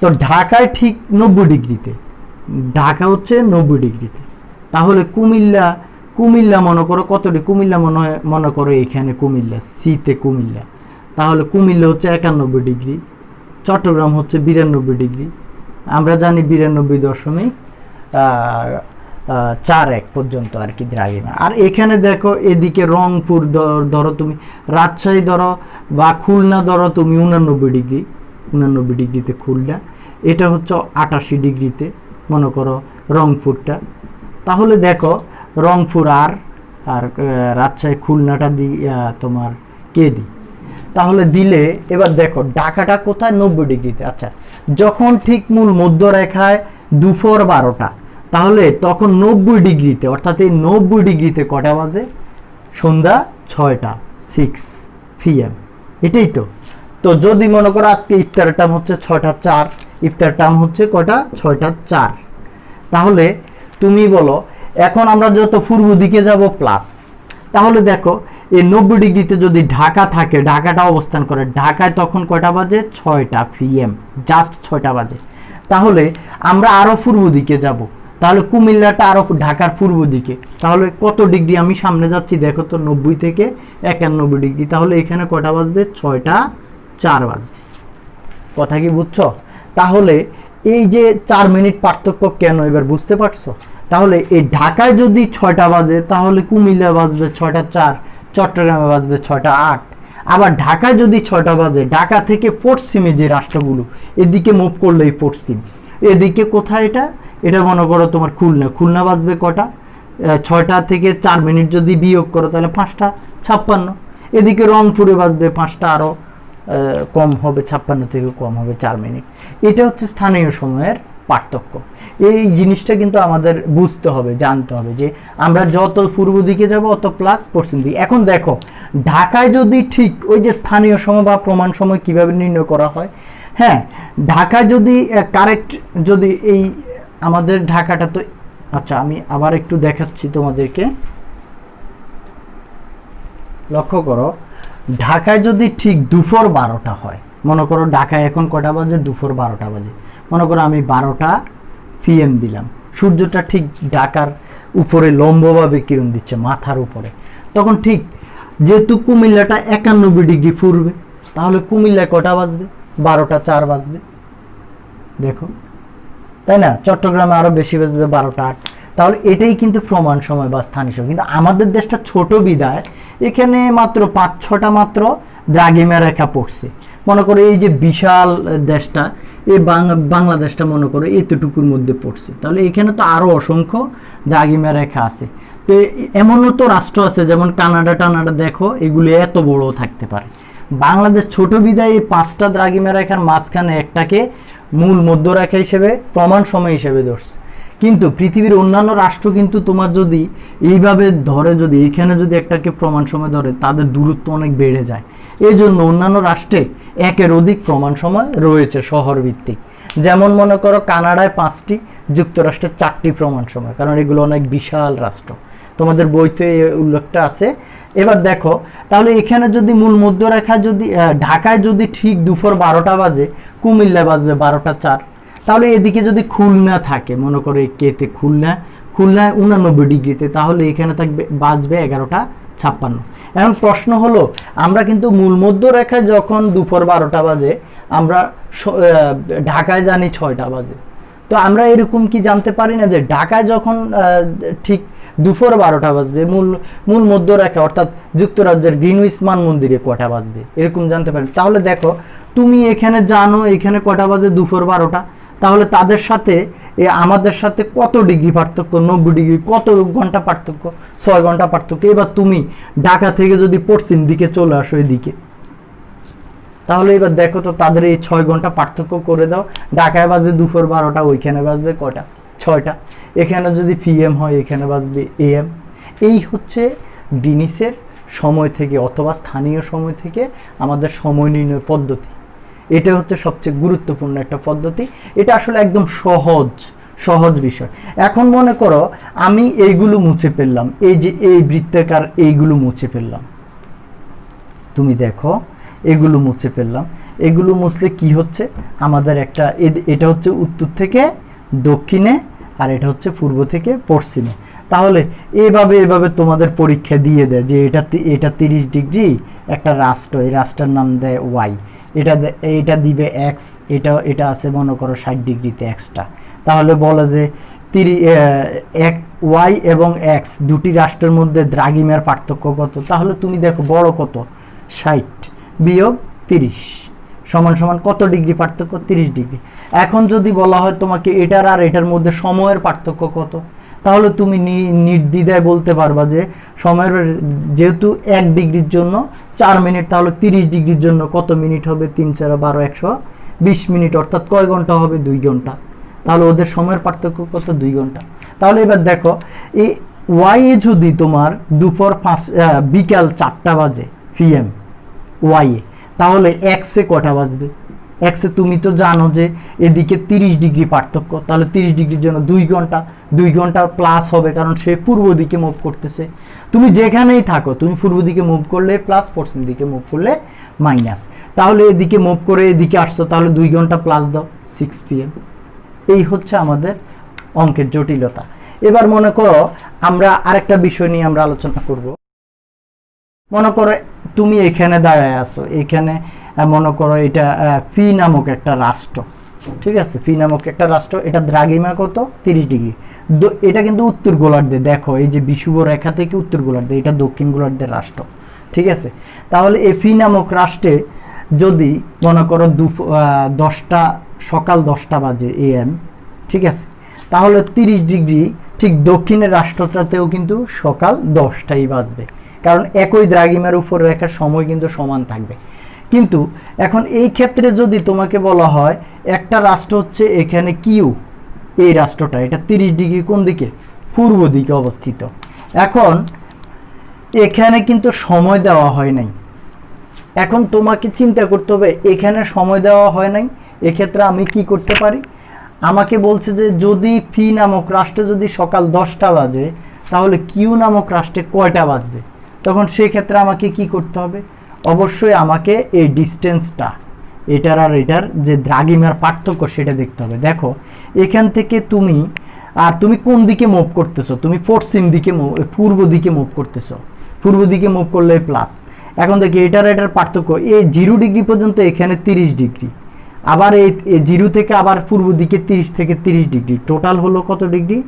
Speaker 1: তো ঢাকায় ঠিক 90 ডিগ্রিতে, ঢাকা হচ্ছে 90 ডিগ্রিতে। তাহলে কুমিল্লা মনে করো কত ডিগ্রি? কুমিল্লা মনে করো এখানে কুমিল্লা, সিতে কুমিল্লা, তাহলে কুমিল্লা হচ্ছে 91 ডিগ্রি। চট্টগ্রাম হচ্ছে 92 ডিগ্রি। আমরা জানি 92.41 পর্যন্ত আর কি দ্রাঘিমা। আর এখানে দেখো, এদিকে রংপুর ধরো তুমি, রাজশাহী ধরো বা খুলনা ধরো তুমি 89 ডিগ্রি, 89 ডিগ্রিতে খুলনা। এটা হচ্ছে 88 ডিগ্রিতে মনে করো রংপুরটা। তাহলে দেখো, রংপুর আর রাজশাহী খুলনাটা তোমার কে দিই, তাহলে দিলে এবার দেখো ঢাকাটা কোথায়? 90 ডিগ্রিতে। আচ্ছা, যখন ঠিক মূল মধ্যরেখায় দুপুর 12টা, তাহলে তখন 90 ডিগ্রিতে, অর্থাৎ এই 90 ডিগ্রিতে কটা বাজে? সন্ধ্যা 6টা, 6 PM। এটাই তো। তো যদি মনে করো আজকে ইফতারের টাইম হচ্ছে 6টা 4, ইফতার টাইম হচ্ছে কটা? 6টা 4। তাহলে তুমি বলো, এখন আমরা যত পূর্ব দিকে যাব প্লাস, তাহলে দেখো এই 90 ডিগ্রিতে যদি ঢাকা থাকে, ঢাকাটা অবস্থান করে ঢাকায়, তখন কয়টা বাজে? 6টা PM, জাস্ট 6টা বাজে। তাহলে আমরা আরও পূর্ব দিকে যাব, তাহলে কুমিল্লাটা আরও ঢাকার পূর্ব দিকে। তাহলে কত ডিগ্রি আমি সামনে যাচ্ছি দেখো তো, 90 থেকে 91 ডিগ্রি। তাহলে এখানে কয়টা বাজবে? 6টা 4 বাজবে। কথা কি বুঝছো? তাহলে এই যে 4 মিনিট পার্থক্য কেন, এবার বুঝতে পারছো? তাহলে এই ঢাকায় যদি 6টা বাজে, তাহলে কুমিল্লা বাজবে 6টা 4, চট্টগ্রামে বাজবে 6টা 8। আবার ঢাকায় যদি 6টা বাজে, ঢাকা থেকে পশ্চিমে যে রাষ্ট্রগুলো, এদিকে মুভ করলে এই পশ্চিম, এদিকে কোথায়? এটা মনে করো তোমার খুলনা বাজবে কটা? 6টা থেকে 4 মিনিট যদি বিয়োগ করো তাহলে 5টা 56। এদিকে রংপুরে বাজবে 5টা আরও কম হবে, 56 থেকে কম হবে 4 মিনিট। এটা হচ্ছে স্থানীয় সময়ের পার্থক্য। এই জিনিসটা কিন্তু আমাদের বুঝতে হবে, জানতে হবে যে আমরা যত পূর্ব দিকে যাব অত প্লাস পশ্চিম দিকে। এখন দেখো, ঢাকায় যদি ঠিক ওই যে স্থানীয় সময় বা প্রমাণ সময় কিভাবে নির্ণয় করা হয়, হ্যাঁ, ঢাকায় যদি কারেক্ট, যদি এই আমাদের ঢাকাটা তো, আচ্ছা আমি আবার একটু দেখাচ্ছি তোমাদেরকে, লক্ষ্য করো, ঢাকায় যদি ঠিক দুপুর 12টা হয়, মনে করো ঢাকায় এখন কটা বাজে? দুপুর 12টা বাজে। মনে করো আমি 12টা PM দিলাম, সূর্যটা ঠিক ঢাকার উপরে লম্বভাবে কিরণ দিচ্ছে মাথার উপরে, তখন ঠিক যেহেতু কুমিল্লাটা 91 ডিগ্রি পূর্বে, তাহলে কুমিল্লায় কটা বাজবে? 12টা 4 বাজবে। দেখো, তাই না? চট্টগ্রামে আরও বেশি বাজবে, 12টা 8। তাহলে এটাই কিন্তু প্রমাণ সময় বা স্থানীয় সময়। কিন্তু আমাদের দেশটা ছোট বিদায় এখানে মাত্র 5-6টা মাত্র দ্রাঘিমা রেখা পড়ছে। মনে করো এই যে বিশাল দেশটা, এই বাংলাদেশটা মনে করো এতটুকুর মধ্যে পড়ছে, তাহলে এখানে তো আরও অসংখ্য দ্রাঘিমা রেখা আছে। তো এমনও তো রাষ্ট্র আছে যেমন কানাডা দেখো, এগুলি এত বড় থাকতে পারে। বাংলাদেশ ছোট বিদায় এই 5টা দ্রাঘিমা রেখার মাঝখানে একটাকে মূল মধ্যরেখা হিসেবে প্রমাণ সময় হিসেবে ধরছে। কিন্তু পৃথিবীর অন্যান্য রাষ্ট্র কিন্তু তোমার যদি এইভাবে ধরে, যদি এখানে যদি একটাকে প্রমাণ সময় ধরে, তাদের দূরত্ব অনেক বেড়ে যায়। এই জন্য অন্যান্য রাষ্ট্রে একের অধিক প্রমাণ সময় রয়েছে শহর ভিত্তিক। যেমন মনে করো কানাডায় 5টি, যুক্তরাষ্ট্রের 4টি প্রমাণ সময়, কারণ এগুলো অনেক বিশাল রাষ্ট্র। তোমাদের বইতে উল্লেখটা আছে। এবার দেখো, তাহলে এখানে যদি মূল মধ্যরেখা যদি ঢাকায় যদি ঠিক দুপুর 12টা বাজে, কুমিল্লায় বাজবে 12টা 4। তাহলে এদিকে যদি খুলনা থাকে, মনে করো কেতে খুলনায় 89 ডিগ্রিতে, তাহলে এখানে থাকবে বাজবে 11টা 56। এখন প্রশ্ন হলো, আমরা কিন্তু মূল মধ্যরেখায় যখন দুপুর 12টা বাজে, আমরা ঢাকায় জানি 6টা বাজে। তো আমরা এরকম কি জানতে পারি না যে ঢাকায় যখন ঠিক দুপুর 12টা বাজবে, মূল মধ্যরেখা অর্থাৎ যুক্তরাজ্যের গ্রিনউইচ মান মন্দিরে কটা বাজবে, এরকম জানতে পারি। তাহলে দেখো, তুমি এখানে জানো এখানে কটা বাজে, দুপুর 12টা। তাহলে তাদের সাথে আমাদের সাথে কত ডিগ্রি পার্থক্য, 90 ডিগ্রি, কত ঘন্টা পার্থক্য, 6 ঘন্টা পার্থক্য। এবার তুমি ঢাকা থেকে যদি পশ্চিম দিকে চলে আসো এদিকে, তাহলে এবার দেখো তো তাদের এই 6 ঘন্টা পার্থক্য করে দাও। ঢাকায় বাজে দুপুর 12টা, ওইখানে বাজবে কটা, 6টা। এখানে যদি পিএম হয়, এখানে বাজবে এএম। এই হচ্ছে গ্রিনিচের সময় থেকে অথবা স্থানীয় সময় থেকে আমাদের সময় নির্ণয় পদ্ধতি। এটা হচ্ছে সবচেয়ে গুরুত্বপূর্ণ একটা পদ্ধতি। এটা আসলে একদম সহজ বিষয়। এখন মনে করো আমি এইগুলো মুছে ফেললাম, এই যে এই বৃত্তাকার এইগুলো মুছে ফেললাম, তুমি দেখো এগুলো মুছে ফেললাম। এগুলো মুছলে কি হচ্ছে, আমাদের একটা এটা হচ্ছে উত্তর থেকে দক্ষিণে, আর এটা হচ্ছে পূর্ব থেকে পশ্চিমে। তাহলে এভাবে তোমাদের পরীক্ষা দিয়ে দেয় যে এটা 30 ডিগ্রি একটা রাষ্ট্র, এই রাষ্ট্রের নাম দেয় ওয়াই, এটা দিবে এক্স, এটা আছে মনে করো 60 ডিগ্রিতে এক্সটা। তাহলে বলে যে ওয়াই এবং এক্স দুটি রাষ্ট্রের মধ্যে দ্রাঘিমার পার্থক্য কত। তাহলে তুমি দেখো বড় কত, 60 বিয়োগ 30 সমান কত ডিগ্রি পার্থক্য, 30 ডিগ্রি। এখন যদি বলা হয় তোমাকে এটার আর এটার মধ্যে সময়ের পার্থক্য কত, তাহলে তুমি নির্দ্বিধায় বলতে পারবা যে সময়ের, যেহেতু 1 ডিগ্রির জন্য 4 মিনিট, তাহলে 30 ডিগ্রির জন্য কত মিনিট হবে, 3 4 12 120 মিনিট, অর্থাৎ কয় ঘন্টা হবে, 2 ঘন্টা। তাহলে ওদের সময়ের পার্থক্য কত, 2 ঘন্টা। তাহলে এবার দেখো, এই ওয়াই এ যদি তোমার দুপুর বিকাল 4টা বাজে পিএম ওয়াই এ, তাহলে এক্সে কটা বাজবে, এক্সে তুমি তো জানো যে এদিকে 30 ডিগ্রি পার্থক্য, তাহলে 30 ডিগ্রির জন্য 2 ঘন্টা প্লাস হবে, কারণ সে পূর্ব দিকে মুভ করতেছে। তুমি যেখানেই থাকো, তুমি পূর্ব দিকে মুভ করলে প্লাস, পশ্চিম দিকে মুভ করলে মাইনাস। তাহলে এদিকে মুভ করে এদিকে আসছো, তাহলে 2 ঘন্টা প্লাস দাও, 6 PM। এই হচ্ছে আমাদের অঙ্কের জটিলতা। এবার মনে করো আমরা আরেকটা বিষয় নিয়ে আমরা আলোচনা করব। মনে করো তুমি এখানে দাঁড়ায় আছো, এখানে মনে করো এটা পি নামক একটা রাষ্ট্র, ঠিক আছে, পি নামক একটা রাষ্ট্র, এটা দ্রাঘিমা কত, 30 ডিগ্রি। এটা কিন্তু উত্তর গোলার্ধে, দেখো এই যে বিষুব রেখা থেকে উত্তর গোলার্ধে, এটা দক্ষিণ গোলার্ধের রাষ্ট্র, ঠিক আছে। তাহলে এই পি নামক রাষ্ট্রে যদি মনে করো সকাল 10টা বাজে AM, ঠিক আছে, তাহলে 30 ডিগ্রি ঠিক দক্ষিণের রাষ্ট্রটাতেও কিন্তু সকাল 10টাই বাজবে, কারণ একই দ্রাঘিমার উপর রেখার সময় কিন্তু সমান থাকবে। কিন্তু এখন এই ক্ষেত্রে যদি তোমাকে বলা হয় একটা রাষ্ট্র হচ্ছে এখানে কিউ, এই রাষ্ট্রটা এটা 30 ডিগ্রি কোন দিকে, পূর্ব দিকে অবস্থিত। এখন এখানে কিন্তু সময় দেওয়া হয় নাই। এখন তোমাকে চিন্তা করতে হবে, এখানে সময় দেওয়া হয় নাই, এক্ষেত্রে আমি কি করতে পারি, আমাকে বলছে যে যদি পি নামক রাষ্ট্রে যদি সকাল 10টা বাজে, তাহলে কিউ নামক রাষ্ট্রে কয়টা বাজবে। তখন সেক্ষেত্রে আমাকে কি করতে হবে, অবশ্যই আমাকে এই ডিস্টেন্সটা, এটার আর এটার যে দ্রাঘিমার পার্থক্য সেটা দেখতে হবে। দেখো এখান থেকে তুমি কোন দিকে মুভ করতেছো, তুমি পশ্চিম দিকে পূর্ব দিকে মুভ করতেছো, পূর্ব দিকে মুভ করলে প্লাস। এখন দেখি এটার পার্থক্য, এই 0 ডিগ্রি পর্যন্ত এখানে 30 ডিগ্রি, আবার এই 0 থেকে আবার পূর্ব দিকে 30 থেকে 30 ডিগ্রি, টোটাল হলো কত ডিগ্রি,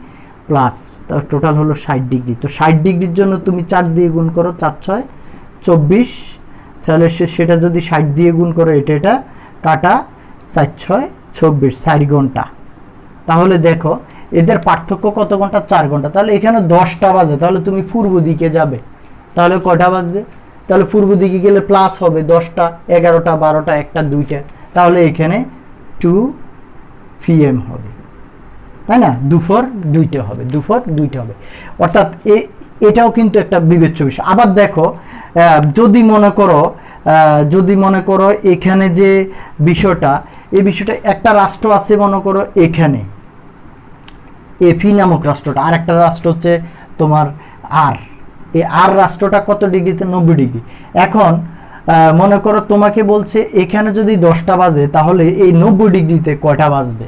Speaker 1: প্লাস, তার টোটাল হলো 60 ডিগ্রি। তো 60 ডিগ্রির জন্য তুমি 4 দিয়ে গুণ করো, 4 6 24, তাহলে সেটা যদি 60 দিয়ে গুণ করে এটা কাটা 4 6 24 4 ঘন্টা। তাহলে দেখো এদের পার্থক্য কত ঘন্টা? 4 ঘন্টা। তাহলে এখানে 10টা বাজে, তাহলে তুমি পূর্ব দিকে যাবে, তাহলে কয়টা বাজবে? তাহলে পূর্ব দিকে গেলে প্লাস হবে 10টা, 11টা, 12টা, 1টা, 2টা, তাহলে এখানে 2 PM হবে, তাই না? দুপুর 2টা হবে, দুপুর 2টা হবে। অর্থাৎ এটাও কিন্তু একটা বিবেচ্য বিষয়। আবার দেখো যদি মনে করো এখানে যে বিষয়টা, এই বিষয়টা একটা রাষ্ট্র আছে মনে করো এখানে এফি নামক রাষ্ট্রটা, আর একটা রাষ্ট্র হচ্ছে তোমার আর, এই আর রাষ্ট্রটা কত ডিগ্রিতে? 90 ডিগ্রি। এখন মনে করো তোমাকে বলছে এখানে যদি 10টা বাজে তাহলে এই 90 ডিগ্রিতে কয়টা বাজবে,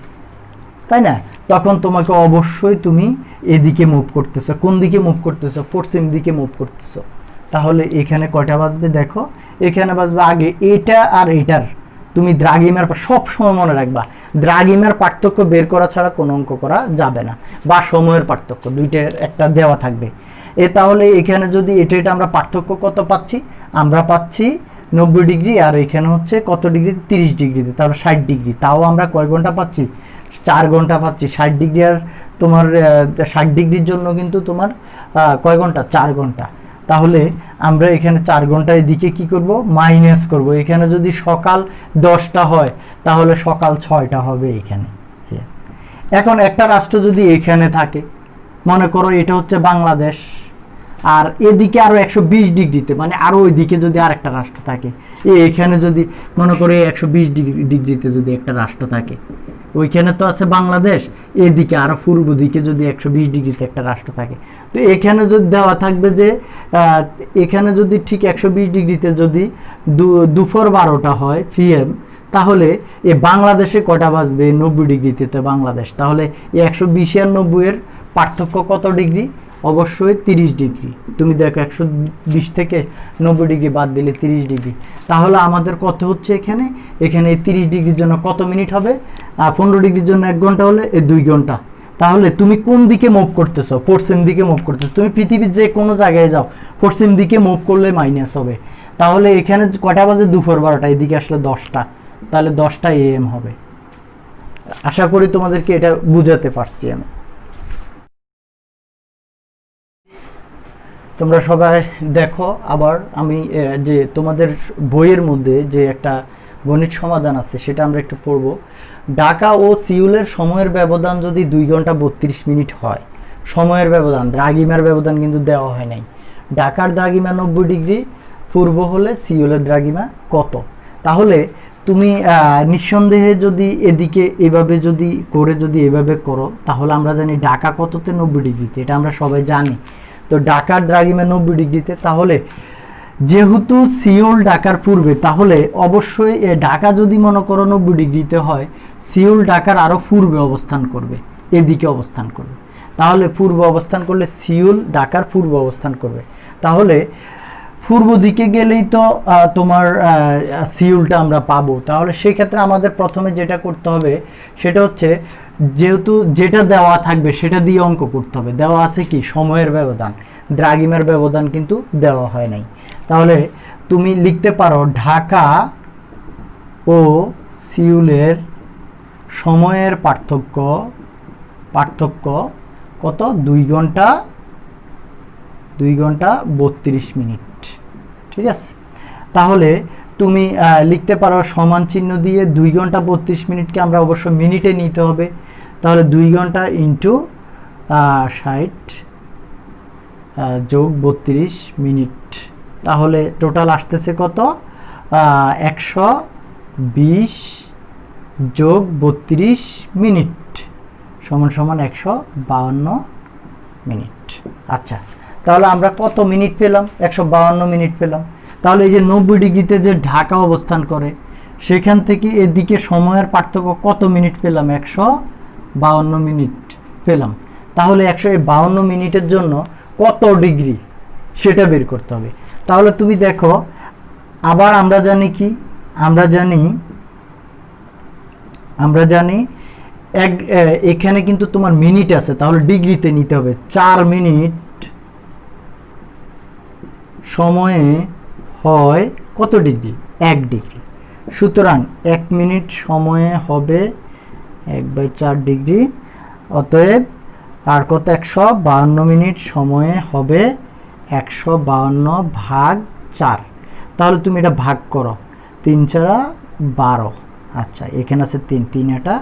Speaker 1: তাই না? তখন তোমাকে অবশ্যই তুমি এদিকে মুভ করতেছো। কোন দিকে মুভ করতেছো? পশ্চিম দিকে মুভ করতেছো। তাহলে এখানে কয়টা বাজবে? দেখো এখানে বাজবে আগে এটা আর এটার, তুমি দ্রাঘিমার সব সময় মনে রাখবা, দ্রাঘিমার পার্থক্য বের করা ছাড়া কোনো অঙ্ক করা যাবে না, বা সময়ের পার্থক্য দুইটার একটা দেওয়া থাকবে। তাহলে এখানে যদি এটা আমরা পার্থক্য কত পাচ্ছি? আমরা পাচ্ছি 90 ডিগ্রি, আর এখানে হচ্ছে কত ডিগ্রি? 30 ডিগ্রিতে, তাহলে 60 ডিগ্রি। তাও আমরা কয় ঘন্টা পাচ্ছি? 4 ঘন্টা পাচ্ছি। 60 ডিগ্রি আর তোমার 60 ডিগ্রির জন্য কিন্তু তোমার কয় ঘন্টা? 4 ঘন্টা। তাহলে আমরা এখানে 4 ঘন্টা এদিকে কি করব? মাইনাস করব। এখানে যদি সকাল 10টা হয় তাহলে সকাল 6টা হবে এখানে। এখন একটা রাষ্ট্র যদি এখানে থাকে, মনে করো এটা হচ্ছে বাংলাদেশ, আর এদিকে আরো 120 ডিগ্রিতে, মানে আরো ওইদিকে যদি আর একটা রাষ্ট্র থাকে, এখানে যদি মনে করো 120 ডিগ্রিতে যদি একটা রাষ্ট্র থাকে, ওইখানে তো আছে বাংলাদেশ, এদিকে আরো পূর্ব দিকে যদি 120 ডিগ্রিতে একটা রাষ্ট্র থাকে, তো এখানে যদি দেওয়া থাকবে যে এখানে যদি ঠিক 120 ডিগ্রিতে যদি দুপুর 12টা হয় PM, তাহলে এ বাংলাদেশে কটা বাজবে? 90 ডিগ্রিতে তো বাংলাদেশ। তাহলে এই 120 আর 90 এর পার্থক্য কত ডিগ্রি? অবশ্যই 30 ডিগ্রি। তুমি দেখো 120 থেকে 90 ডিগ্রি বাদ দিলে 30 ডিগ্রি। তাহলে আমাদের কত হচ্ছে এখানে? এখানে 30 ডিগ্রির জন্য কত মিনিট হবে? 15 ডিগ্রির জন্য 1 ঘন্টা হলে 2 ঘন্টা। তাহলে তুমি কোন দিকে মুভ করতেছো? পশ্চিম দিকে মুভ করতেছো। তুমি পৃথিবীর যে কোনো জায়গায় যাও, পশ্চিম দিকে মুভ করলে মাইনাস হবে। তাহলে এখানে কটা বাজে? দুপুর 12টা, এদিকে আসলে 10টা, তাহলে 10টা AM হবে। আশা করি তোমাদেরকে এটা বুঝাতে পারছি আমি। তোমরা সবাই দেখো, আবার আমি যে তোমাদের বইয়ের মধ্যে যে একটা গণিত সমাধান আছে সেটা আমরা একটু পড়ব। ঢাকা ও সিউলের সময়ের ব্যবধান যদি 2 ঘন্টা 32 মিনিট হয়, সময়ের ব্যবধান, দ্রাঘিমার ব্যবধান কিন্তু দেওয়া হয় নাই। ঢাকার দ্রাঘিমা 90 ডিগ্রি পূর্ব হলে সিউলের দ্রাঘিমা কত? তাহলে তুমি নিঃসন্দেহে যদি এদিকে এভাবে যদি করে যদি এভাবে করো, তাহলে আমরা জানি ঢাকা কততে? 90 ডিগ্রিতে, এটা আমরা সবাই জানি। তো ঢাকার দ্রাঘিমা 90 ডিগ্রিতে, তাহলে যেহেতু সিউল ঢাকার পূর্বে, তাহলে অবশ্যই ঢাকা যদি মনে করো 90 ডিগ্রিতে হয়, সিউল ঢাকার আরও পূর্বে অবস্থান করবে, এদিকে অবস্থান করবে। তাহলে পূর্ব অবস্থান করলে সিউল ঢাকার পূর্ব অবস্থান করবে। তাহলে পূর্ব দিকে গেলেই তো তোমার সিউলটা আমরা পাবো। তাহলে সেক্ষেত্রে আমাদের প্রথমে যেটা করতে হবে সেটা হচ্ছে, যেহেতু যেটা দেওয়া থাকবে সেটা দিয়ে অঙ্ক করতে হবে। দেওয়া আছে কি? সময়ের ব্যবধান, দ্রাঘিমার ব্যবধান কিন্তু দেওয়া হয় নাই। তাহলে তুমি লিখতে পারো ঢাকা ও সিউলের সময়ের পার্থক্য কত? 2 ঘন্টা 32 মিনিট। ঠিক আছে? তাহলে তুমি লিখতে পারো সমান চিহ্ন দিয়ে 2 ঘন্টা 32 মিনিটকে আমরা অবশ্য মিনিটে নিতে হবে। তাহলে 2 ঘন্টা ইন্টু 60 যোগ 32 মিনিট, তাহলে টোটাল আসতেছে কত? 120 যোগ 32 মিনিট সমান 152 মিনিট। আচ্ছা, তাহলে আমরা কত মিনিট পেলাম? 152 মিনিট পেলাম। তাহলে এই যে 90 ডিগ্রিতে যে ঢাকা অবস্থান করে, সেখান থেকে এদিকে সময়ের পার্থক্য কত মিনিট পেলাম? 152 মিনিট পেলাম। তাহলে 152 মিনিটের জন্য কত ডিগ্রি সেটা বের করতে হবে। তাহলে তুমি দেখো, আবার আমরা জানি কি? আমরা জানি এখানে কিন্তু তোমার মিনিট আছে, তাহলে ডিগ্রিতে নিতে হবে। 4 মিনিট সময়ে হয় কত ডিগ্রি? 1 ডিগ্রি। সুতরাং 1 মিনিট সময়ে হবে 1/4 ডিগ্রি। অতএব আর কত? 152 মিনিট সময়ে হবে 152/4। তাহলে তুমি এটা ভাগ করো, 3 × 4 = 12। আচ্ছা, এখানে আছে 3, 3 এটা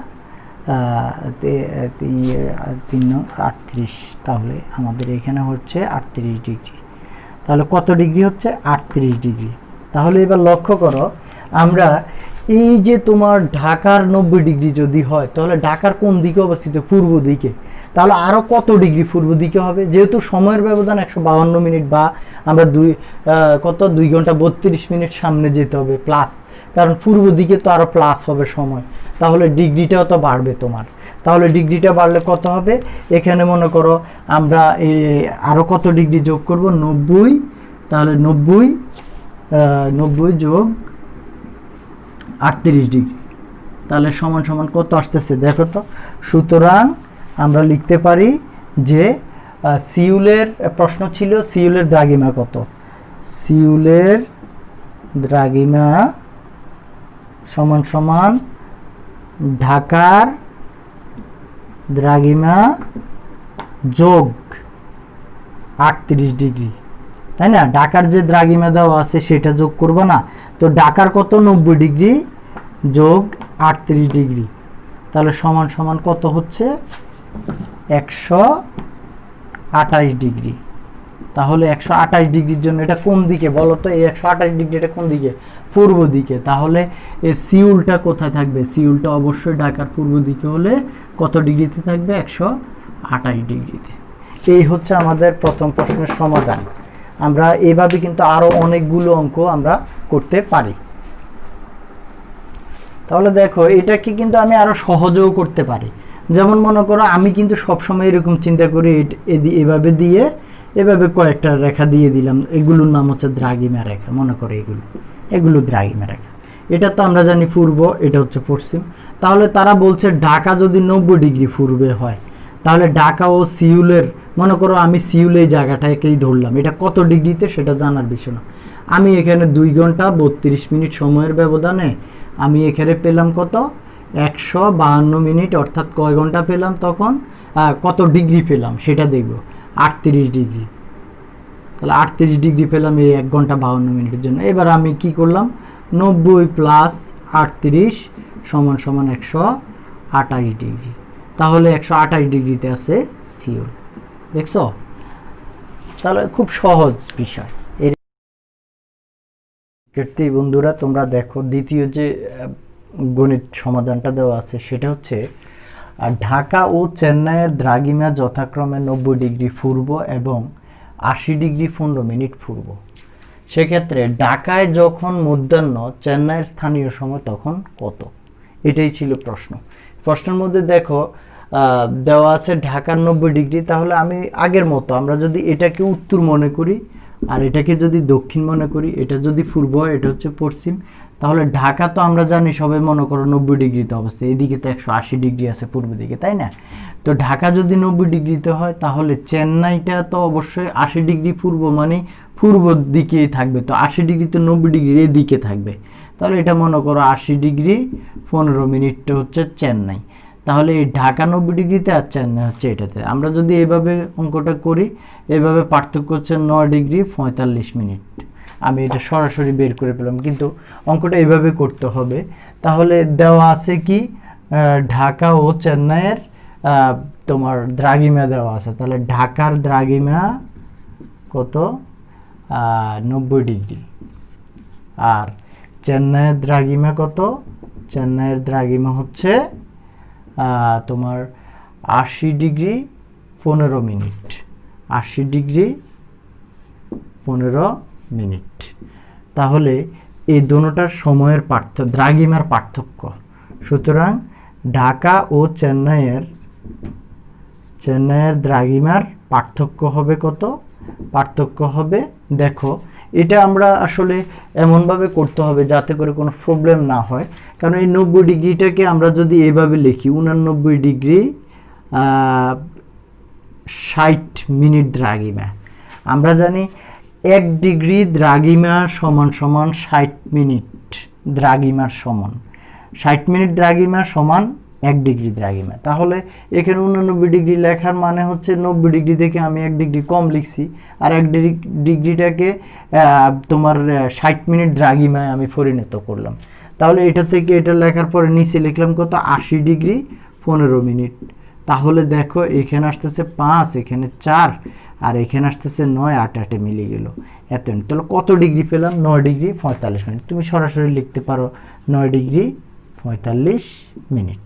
Speaker 1: 3 38। তাহলে আমাদের এখানে হচ্ছে 38 ডিগ্রি। তাহলে কত ডিগ্রি হচ্ছে? 38 ডিগ্রি। তাহলে এবার লক্ষ্য করো, আমরা এই যে তোমার ঢাকার 90 ডিগ্রি যদি হয়, তাহলে ঢাকার কোন দিকে অবস্থিত? পূর্ব দিকে। তাহলে আরও কত ডিগ্রি পূর্ব দিকে হবে? যেহেতু সময়ের ব্যবধান 152 মিনিট, বা আমরা 2 ঘন্টা 32 মিনিট সামনে যেতে হবে প্লাস, কারণ পূর্ব দিকে তো আরও প্লাস হবে সময়, তাহলে ডিগ্রিটাও তো বাড়বে তোমার। তাহলে ডিগ্রিটা বাড়লে কত হবে? এখানে মনে করো আমরা আরও কত ডিগ্রি যোগ করব? 90। তাহলে 90 যোগ 38 ডিগ্রি, তাহলে সমান সমান কত আসতেছে দেখো তো। সুতরাং আমরা লিখতে পারি যে সিউলের প্রশ্ন ছিল, সিউলের দ্রাঘিমা কত? সিউলের দ্রাঘিমা সমান সমান ঢাকার দ্রাঘিমা যোগ 38 ডিগ্রি, তাই না? ঢাকার যে দ্রাঘিমা দেওয়া আছে সেটা যোগ করব না? তো ঢাকার কত? 90 ডিগ্রি যোগ 38 ডিগ্রি, তাহলে সমান সমান কত হচ্ছে? 128 ডিগ্রি। তাহলে 128 ডিগ্রির জন্য এটা কোন দিকে বলো তো? এই 128 ডিগ্রি এটা কোন দিকে? পূর্ব দিকে। তাহলে এই সিউলটা কোথায় থাকবে? সিউলটা অবশ্যই ঢাকার পূর্ব দিকে হলে কত ডিগ্রিতে থাকবে? 128 ডিগ্রিতে। এই হচ্ছে আমাদের প্রথম প্রশ্নের সমাধান। আমরা এইভাবে কিন্তু আরও অনেকগুলো অঙ্ক আমরা করতে পারি। তাহলে দেখো, এটাকে কিন্তু আমি আরও সহজেও করতে পারি। যেমন মনে করো, আমি কিন্তু সবসময় এরকম চিন্তা করি, এভাবে দিয়ে এভাবে কয়েকটা রেখা দিয়ে দিলাম, এগুলোর নাম হচ্ছে দ্রাঘিমা রেখা। মনে করো এগুলো দ্রাঘিমা রেখা। এটা তো আমরা জানি পূর্ব, এটা হচ্ছে পশ্চিম। তাহলে তারা বলছে ঢাকা যদি 90 ডিগ্রি পূর্বে হয়, তাহলে ঢাকা ও সিউলের, মনে করো আমি সিউল এই জায়গাটাকেই ধরলাম, এটা কত ডিগ্রিতে সেটা জানার বিষয় না। আমি এখানে 2 ঘন্টা 32 মিনিট সময়ের ব্যবধানে আমি এখানে পেলাম কত? 152 মিনিট, অর্থাৎ কয় ঘন্টা পেলাম তখন, কত ডিগ্রি পেলাম সেটা দেখব, 38 ডিগ্রি। তাহলে 38 ডিগ্রি পেলাম এই 1 ঘন্টা 52 মিনিটের জন্য। এবার আমি কি করলাম? 90 + 38 সমান সমান 128 ডিগ্রি। তাহলে 128 ডিগ্রিতে আছে সিউল। দেখছো? তাহলে খুব সহজ বিষয়। বন্ধুরা, তোমরা দেখো, দ্বিতীয় যে গণিত সমাধানটা দেওয়া আছে সেটা হচ্ছে ঢাকা ও চেন্নাইয়ের দ্রাঘিমা যথাক্রমে 90 ডিগ্রি পূর্ব এবং 80 ডিগ্রি 15 মিনিট পূর্ব। সেক্ষেত্রে ঢাকায় যখন মধ্যাহ্ন, চেন্নাইয়ের স্থানীয় সময় তখন কত? এটাই ছিল প্রশ্ন। প্রশ্নের মধ্যে দেখো দেওয়া আছে ঢাকার 90 ডিগ্রি। তাহলে আমি আগের মতো, আমরা যদি এটাকে উত্তর মনে করি আর এটাকে যদি দক্ষিণ মনে করি, এটা যদি পূর্ব হয়, এটা হচ্ছে পশ্চিম, তাহলে ঢাকা তো আমরা জানি সবাই মনে করো 90 ডিগ্রিতে অবস্থা, এদিকে তো 180 ডিগ্রি আছে পূর্ব দিকে, তাই না? তো ঢাকা যদি 90 ডিগ্রিতে হয়, তাহলে চেন্নাইটা তো অবশ্যই 80 ডিগ্রি পূর্ব, মানে পূর্ব দিকেই থাকবে। তো 80 ডিগ্রি তো 90 ডিগ্রি এদিকে থাকবে। তাহলে এটা মনে করো 80 ডিগ্রি 15 মিনিটটা হচ্ছে চেন্নাই। তাহলে এই ঢাকা 90 ডিগ্রিতে আর চেন্নাই হচ্ছে এটাতে। আমরা যদি এভাবে অঙ্কটা করি, এভাবে পার্থক্য হচ্ছে 9 ডিগ্রি 45 মিনিট। আমি এটা সরাসরি বের করে পেলাম, কিন্তু অঙ্কটা এভাবে করতে হবে। তাহলে দেওয়া আছে কি? ঢাকা ও চেন্নাইয়ের তোমার দ্রাঘিমা দেওয়া আছে। তাহলে ঢাকার দ্রাঘিমা কত? 90 ডিগ্রি। আর চেন্নাইয়ের দ্রাঘিমা কত? চেন্নাইয়ের দ্রাঘিমা হচ্ছে তোমার 80 ডিগ্রি 15 মিনিট। 80 degree 15 minute. তাহলে এই দুটোটার সময়ের দ্রাঘিমার পার্থক্য। সুতরাং ঢাকা ও চেন্নাইয়ের দ্রাঘিমার পার্থক্য হবে কত? পার্থক্য হবে, দেখো এটা আমরা আসলে এমনভাবে করতে হবে যাতে করে কোনো প্রবলেম না হয়। কারণ এই 90 ডিগ্রিটাকে আমরা যদি এভাবে লিখি, 89 ডিগ্রি 60 মিনিট দ্রাঘিমা। আমরা জানি 1 ডিগ্রি দ্রাঘিমা সমান সমান 60 মিনিট দ্রাঘিমার সমান, 60 মিনিট দ্রাঘিমা সমান 1 ডিগ্রি দ্রাঘিমা। তাহলে এখানে 89 ডিগ্রি লেখার মানে হচ্ছে 90 ডিগ্রি থেকে আমি 1 ডিগ্রি কম লিখছি, আর 1 ডিগ্রিটাকে তোমার 60 মিনিট দ্রাঘিমায় আমি পরিণত করলাম। তাহলে এটা থেকে এটা লেখার পরে নিচে লিখলাম কত, 80 ডিগ্রি 15 মিনিট। তাহলে দেখো এখানে আসতেছে 5, এখানে 4, আর এখানে আসতেছে 9, 8 মিলে গেল এত। তাহলে কত ডিগ্রি পেলাম, 9 ডিগ্রি 45 মিনিট। তুমি সরাসরি লিখতে পারো 9 ডিগ্রি 45 মিনিট।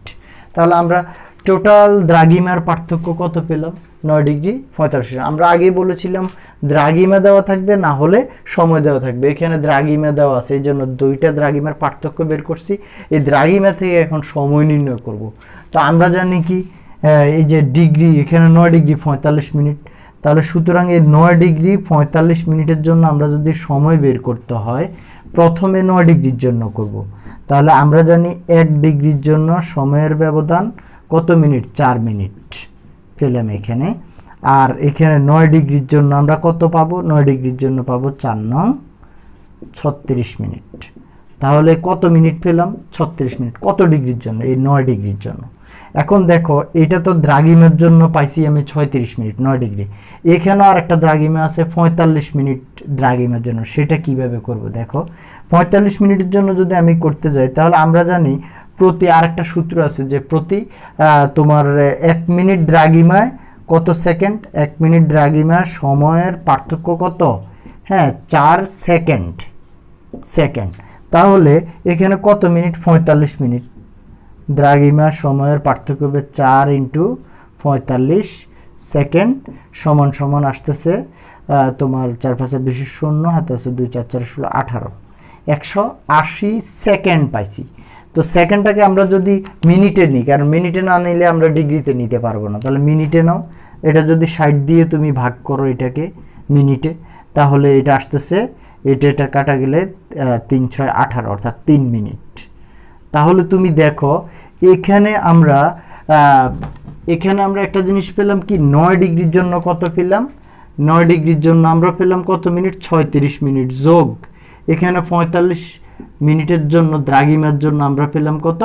Speaker 1: তাহলে আমরা টোটাল দ্রাঘিমার পার্থক্য কত পেলাম, 9 ডিগ্রি 45 মিনিট। আমরা আগেই বলেছিলাম দ্রাঘিমা দেওয়া থাকবে, না হলে সময় দেওয়া থাকবে। এখানে দ্রাঘিমা দেওয়া আছে, এই জন্য দুইটা দ্রাঘিমার পার্থক্য বের করছি। এই দ্রাঘিমা থেকে এখন সময় নির্ণয় করব। তো আমরা জানি কি, এই যে ডিগ্রি, এখানে 9 ডিগ্রি 45 মিনিট। তাহলে সুতরাং এই 9 ডিগ্রি 45 মিনিটের জন্য আমরা যদি সময় বের করতে হয়, প্রথমে 9 ডিগ্রির জন্য করব। তাহলে আমরা জানি 1 ডিগ্রির জন্য সময়ের ব্যবধান কত মিনিট, 4 মিনিট পেলাম এখানে। আর এখানে 9 ডিগ্রির জন্য আমরা কত পাবো, 9 ডিগ্রির জন্য পাবো 4 নং 36 মিনিট। তাহলে কত মিনিট পেলাম, 36 মিনিট। কত ডিগ্রির জন্য, এই 9 ডিগ্রির জন্য। এখন দেখো এটা তো দ্রাঘিমার জন্য পাইছি আমি 36 মিনিট 9 ডিগ্রি। এখানেও আর একটা দ্রাঘিমা আছে 45 মিনিট দ্রাঘিমার জন্য। সেটা কিভাবে করব, দেখো 45 মিনিটের জন্য যদি আমি করতে যাই, তাহলে আমরা জানি প্রতি, আরেকটা সূত্র আছে যে প্রতি তোমার 1 মিনিট দ্রাঘিমায় কত সেকেন্ড, 1 মিনিট দ্রাঘিমার সময়ের পার্থক্য কত, হ্যাঁ 4 সেকেন্ড। তাহলে এখানে কত মিনিট, 45 মিনিট। দ্রাঘিমা সময়ের পার্থক্য হবে 4 × 45 সেকেন্ড সমান সমান আসতেছে তোমার 4 5 20 শূন্য, হাতে আছে 2 4 4 16 18, 180 সেকেন্ড পাইছি। তো সেকেন্ডটাকে আমরা যদি মিনিটে নিই, কারণ মিনিটে না নিলে আমরা ডিগ্রিতে নিতে পারবো না, তাহলে মিনিটে নাও। এটা যদি 60 দিয়ে তুমি ভাগ করো এটাকে মিনিটে, তাহলে এটা আসতেছে, এটা কাটা গেলে 3 6 18, অর্থাৎ 3 মিনিট। তাহলে তুমি দেখো এখানে আমরা একটা জিনিস পেলাম কি, 9 ডিগ্রির জন্য কত পেলাম, 9 ডিগ্রির জন্য আমরা পেলাম কত মিনিট, 36 মিনিট, যোগ এখানে 45 মিনিটের জন্য দ্রাঘিমার জন্য আমরা পেলাম কত,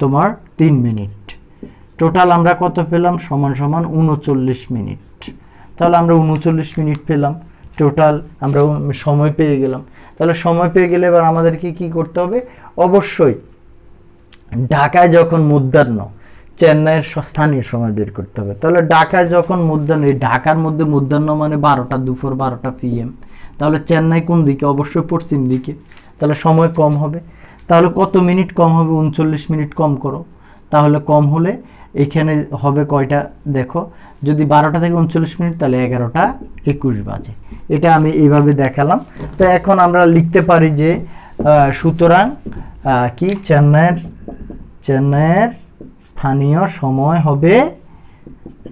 Speaker 1: তোমার 3 মিনিট। টোটাল আমরা কত পেলাম, সমান সমান 39 মিনিট। তাহলে আমরা 39 মিনিট পেলাম টোটাল, আমরা সময় পেয়ে গেলাম। তাহলে সময় পেয়ে গেলে এবার আমাদেরকে কি করতে হবে, অবশ্যই ঢাকায় যখন মধ্যাহ্ন, চেন্নাইয়ের স্থানীয় সময় বের করতে হবে। তাহলে ঢাকায় যখন মধ্যাহ্ন, এই ঢাকার মধ্যে মধ্যাহ্ন মানে 12টা, দুপুর 12টা PM। তাহলে চেন্নাই কোন দিকে, অবশ্যই পশ্চিম দিকে। তাহলে সময় কম হবে। তাহলে কত মিনিট কম হবে, 39 মিনিট কম করো। তাহলে কম হলে এখানে হবে কয়টা, দেখো যদি 12টা থেকে 39 মিনিট, তাহলে 11টা 21 বাজে। এটা আমি এইভাবে দেখালাম। তো এখন আমরা লিখতে পারি যে সুতরাং কি, চেন্নাইয়ের স্থানীয় সময় হবে,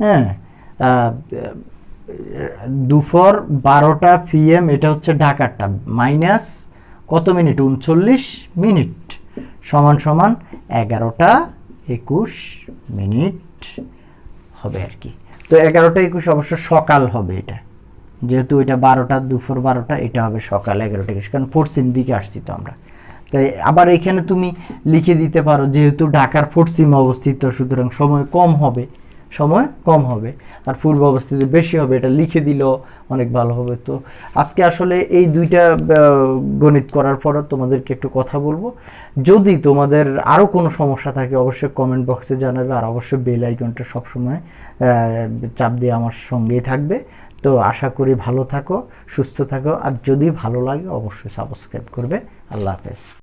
Speaker 1: হ্যাঁ দুপুর 12টা PM, এটা হচ্ছে ঢাকারটা, মাইনাস কত মিনিট, 39 মিনিট, সমান সমান 11টা 21 মিনিট হবে আর কি। তো 11টা 21 অবশ্য সকাল হবে, এটা যেহেতু এটা 12টা, দুপুর 12টা, এটা হবে সকাল 11টা 21, কারণ পশ্চিম দিকে আসছি তো আমরা। তাই আবার এখানে তুমি লিখে দিতে পারো, যেহেতু ঢাকার পশ্চিমে অবস্থিত, সুতরাং সময় কম হবে, আর পূর্ব অবস্থিত বেশি হবে। এটা লিখে দিলেও অনেক ভালো হবে। তো আজকে আসলে এই দুইটা গণিত করার পর তোমাদেরকে একটু কথা বলবো। যদি তোমাদের আরও কোনো সমস্যা থাকে অবশ্যই কমেন্ট বক্সে জানাবে, আর অবশ্যই বেল আইকনটা সবসময় চাপ দিয়ে আমার সঙ্গেই থাকবে। তো আশা করি ভালো থাকো, সুস্থ থাকো, আর যদি ভালো লাগে অবশ্যই সাবস্ক্রাইব করবে। আল্লাহ হাফেজ।